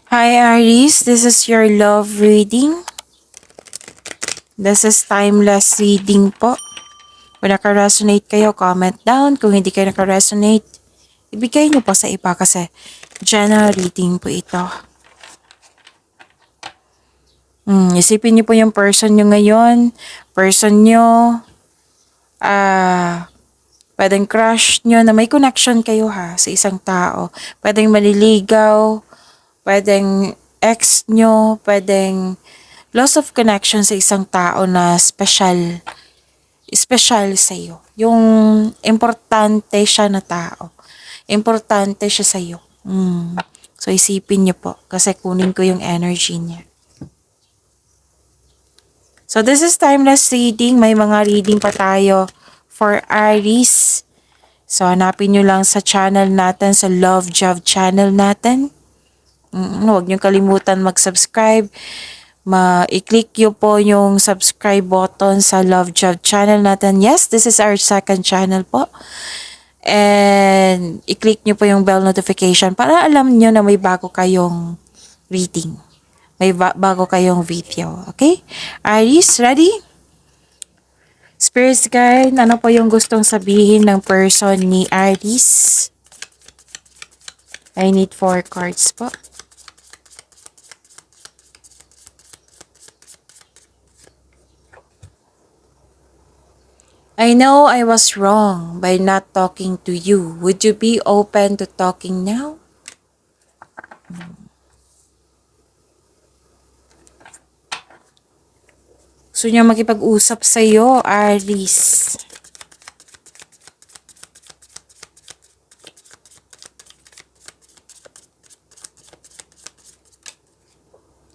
Hi Aries, this is your love reading. This is timeless reading po. Kung naka-resonate kayo, comment down. Kung hindi kayo naka-resonate, ibigay niyo po sa iba kasi general reading po ito. Isipin niyo po yung person niyo ngayon. Person niyo, pwedeng crush niyo na may connection kayo ha sa isang tao. Pwedeng maliligaw, pwedeng ex niyo, pwedeng loss of connection sa isang tao na special sa iyo. Yung importante siya na tao. Importante siya sa iyo. So isipin niyo po kasi kunin ko yung energy niya. So this is timeless reading. May mga reading pa tayo for Aries. So hanapin niyo lang sa channel natin, sa Love Job channel natin. Huwag niyo kalimutan mag-subscribe. I-click nyo po yung subscribe button sa Love Job channel natin. Yes, this is our second channel po. And i-click nyo po yung bell notification para alam nyo na may bago kayong reading. May bago kayong video. Okay? Aries, ready? Spirits guide, ano po yung gustong sabihin ng person ni Aries? I need 4 cards po. I know I was wrong by not talking to you. Would you be open to talking now? Gusto niya makipag-usap sa iyo, Aries.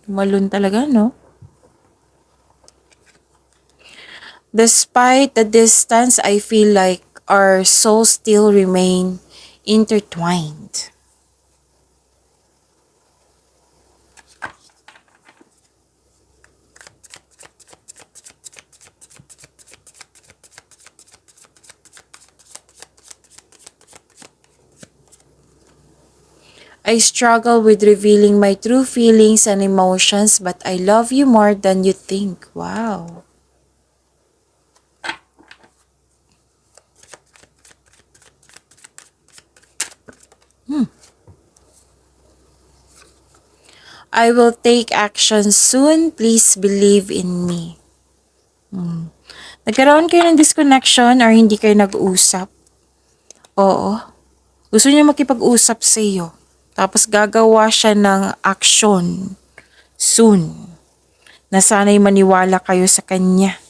Tumalon talaga, no? Despite the distance, I feel like our souls still remain intertwined. I struggle with revealing my true feelings and emotions, but I love you more than you think. Wow. I will take action soon. Please believe in me. Nagkaroon kayo ng disconnection or hindi kayo nag-usap? Oo. Gusto niya makipag-usap sa iyo. Tapos gagawa siya ng action soon. Na sana'y maniwala kayo sa kanya.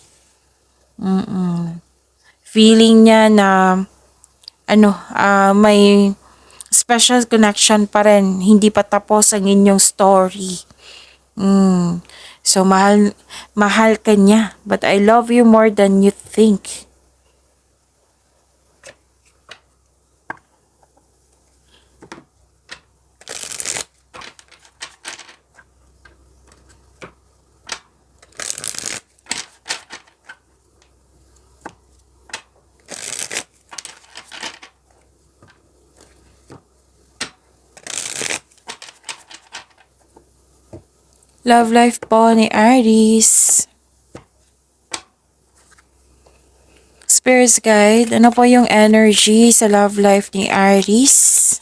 Feeling niya na may special connection pa rin. Hindi pa tapos ang inyong story. So mahal ka niya. But I love you more than you think. Love life po ni Aries. Spirits guide, ano po yung energy sa love life ni Aries?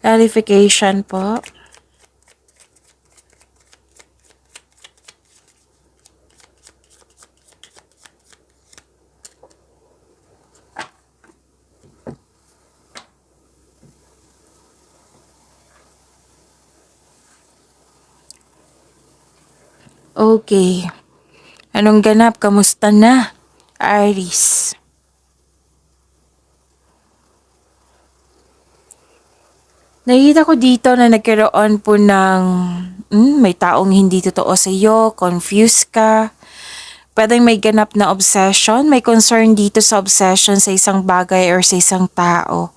Clarification po. Okay. Anong ganap? Kamusta na, Aries? Nakita ko dito na nagkaroon po ng may taong hindi totoo sa iyo, confused ka. Pwedeng may ganap na obsession, may concern dito sa obsession sa isang bagay or sa isang tao.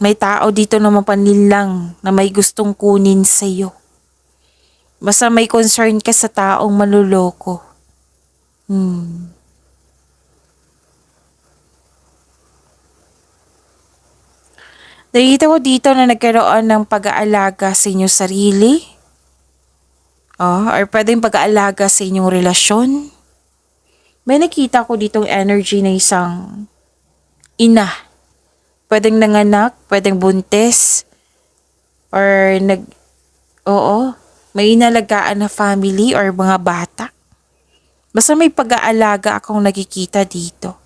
May tao dito na mapanlinlang na may gustong kunin sa'yo. Basta may concern ka sa taong maluloko. Nakikita ko dito na nagkaroon ng pag-aalaga sa inyong sarili. Or pwedeng pag-aalaga sa inyong relasyon. May nakita ko ditong energy na isang ina. Pwedeng nanganak, pwedeng buntis. Or may inalagaan na family or mga bata. Basta may pag-aalaga akong nakikita dito.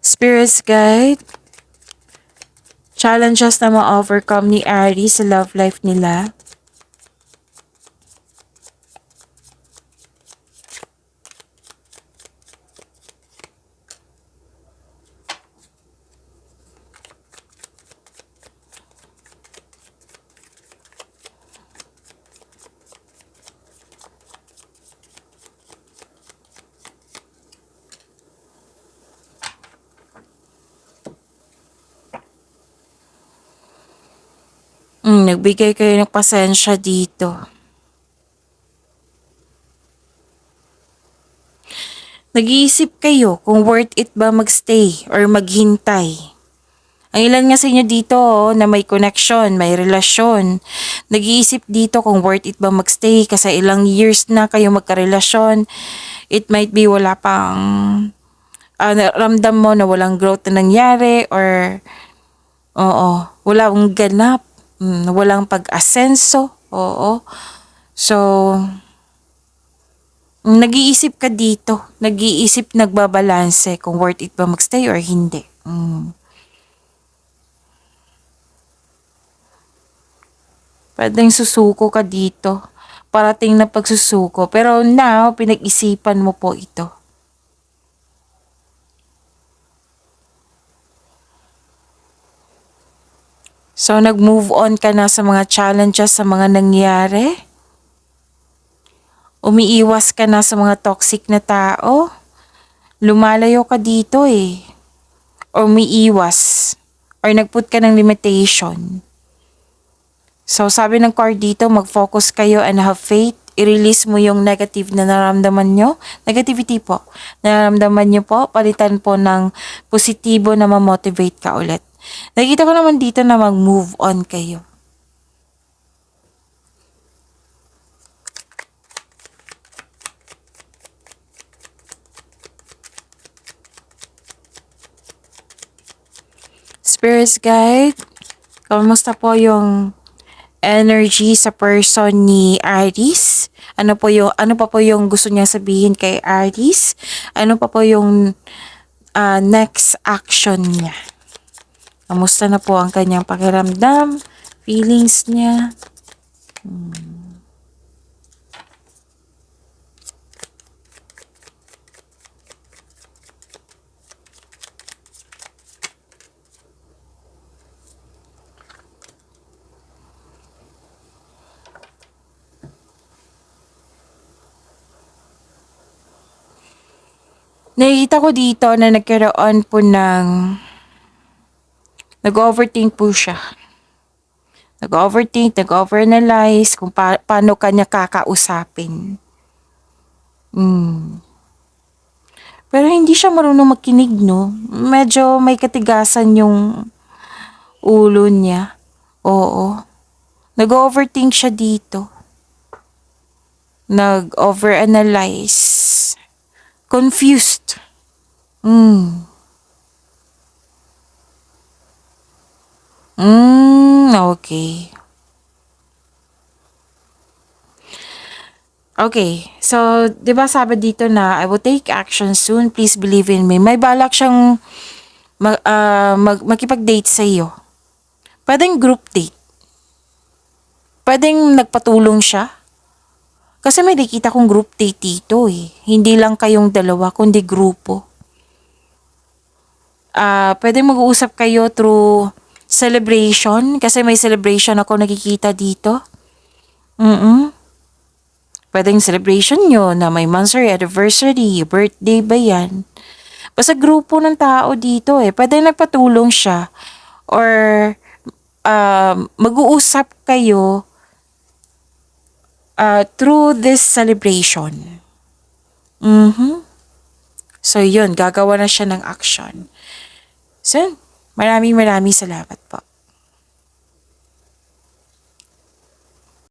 Spirits guide, challenges na ma-overcome ni Aries sa love life nila. Nagbigay kayo ng pasensya dito. Nag-iisip kayo kung worth it ba magstay or maghintay. Ang ilan nga sa inyo dito na may connection, may relasyon. Nag-iisip dito kung worth it ba magstay kasi ilang years na kayo magkarelasyon. It might be wala pang ramdam mo na walang growth na nangyari or walang ganap, walang pag-asenso. So, nag-iisip ka dito. Nag-iisip, nagbabalanse kung worth it ba magstay or hindi. Pwedeng susuko ka dito. Parating na pagsusuko. Pero now, pinag-isipan mo po ito. So, nag-move on ka na sa mga challenges, sa mga nangyari. Umiiwas ka na sa mga toxic na tao. Lumalayo ka dito eh. Or umiiwas. Or nag-put ka ng limitation. So, sabi ng card dito, mag-focus kayo and have faith. I-release mo yung negative na nararamdaman nyo. Negativity po. Nararamdaman nyo po. Palitan po ng positibo na ma-motivate ka ulit. Nakikita ko naman dito na mag-move on kayo. Spirits guide, kamusta po yung energy sa person ni Aries? Ano pa po yung gusto niya sabihin kay Aries? Ano pa po yung next action niya? Kamusta na po ang kanyang pakiramdam, feelings niya? Nakikita ko dito na nagkaroon po ng nag-overthink po siya. Nag-overthink, nag-overanalyze kung paano kanya kakausapin. Pero hindi siya marunong makinig, no? Medyo may katigasan yung ulo niya. Oo. Nag-overthink siya dito. Nag-overanalyze. Confused. Okay. Okay, so, di ba sabi dito na, I will take action soon, please believe in me. May balak siyang makipag-date sa iyo. Pwedeng group date. Pwedeng nagpatulong siya. Kasi may nakita kong group date dito eh. Hindi lang kayong dalawa, kundi grupo. Pwedeng mag-uusap kayo through celebration. Kasi may celebration ako nakikita dito. Mm. Pwedeng celebration nyo na may monthsary, anniversary, birthday ba yan? Basta grupo ng tao dito eh. Pwede nagpatulong siya. Or mag-uusap kayo through this celebration. Mhm. So yun, gagawa na siya ng action. So, maraming salamat po.